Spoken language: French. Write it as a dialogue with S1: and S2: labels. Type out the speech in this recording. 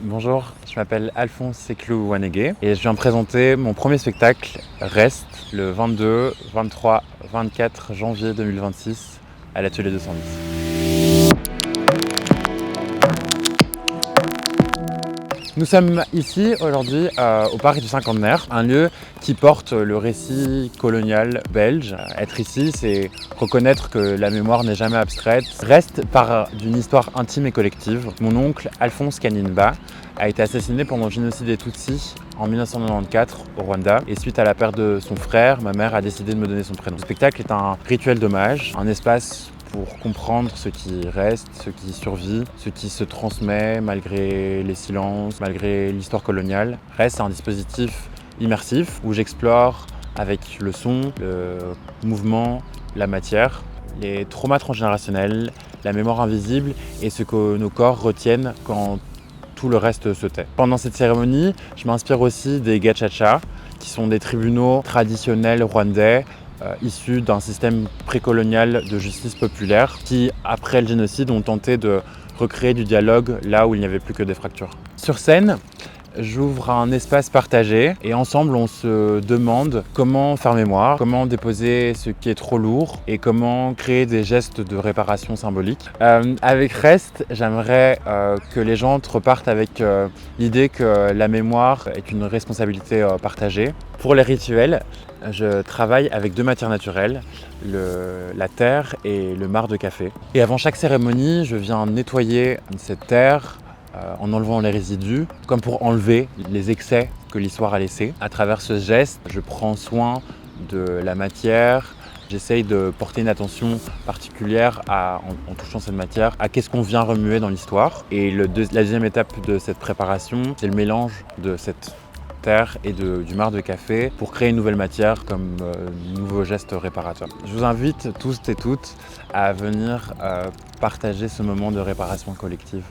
S1: Bonjour, je m'appelle Alphonse Seclou-Wanege et je viens présenter mon premier spectacle Reste le 22, 23, 24 janvier 2026 à l'Atelier 210. Nous sommes ici aujourd'hui au Parc du Cinquantenaire, un lieu qui porte le récit colonial belge. Être ici, c'est reconnaître que la mémoire n'est jamais abstraite. Reste part d'une histoire intime et collective. Mon oncle, Alphonse Kaninba, a été assassiné pendant le génocide des Tutsis en 1994 au Rwanda. Et suite à la perte de son frère, ma mère a décidé de me donner son prénom. Le spectacle est un rituel d'hommage, un espace pour comprendre ce qui reste, ce qui survit, ce qui se transmet malgré les silences, malgré l'histoire coloniale. Reste un dispositif immersif où j'explore avec le son, le mouvement, la matière, les traumas transgénérationnels, la mémoire invisible et ce que nos corps retiennent quand tout le reste se tait. Pendant cette cérémonie, je m'inspire aussi des gachacha, qui sont des tribunaux traditionnels rwandais issus d'un système précolonial de justice populaire qui, après le génocide, ont tenté de recréer du dialogue là où il n'y avait plus que des fractures. Sur scène, j'ouvre un espace partagé et ensemble on se demande comment faire mémoire, comment déposer ce qui est trop lourd et comment créer des gestes de réparation symbolique. Avec Reste, j'aimerais que les gens repartent avec l'idée que la mémoire est une responsabilité partagée. Pour les rituels, je travaille avec deux matières naturelles, la terre et le marc de café. Et avant chaque cérémonie, je viens nettoyer cette terre en enlevant les résidus, comme pour enlever les excès que l'histoire a laissés. À travers ce geste, je prends soin de la matière. J'essaye de porter une attention particulière en touchant cette matière, à qu'est-ce qu'on vient remuer dans l'histoire. Et la deuxième étape de cette préparation, c'est le mélange de cette terre et du marc de café pour créer une nouvelle matière comme nouveau geste réparateur. Je vous invite tous et toutes à venir partager ce moment de réparation collective.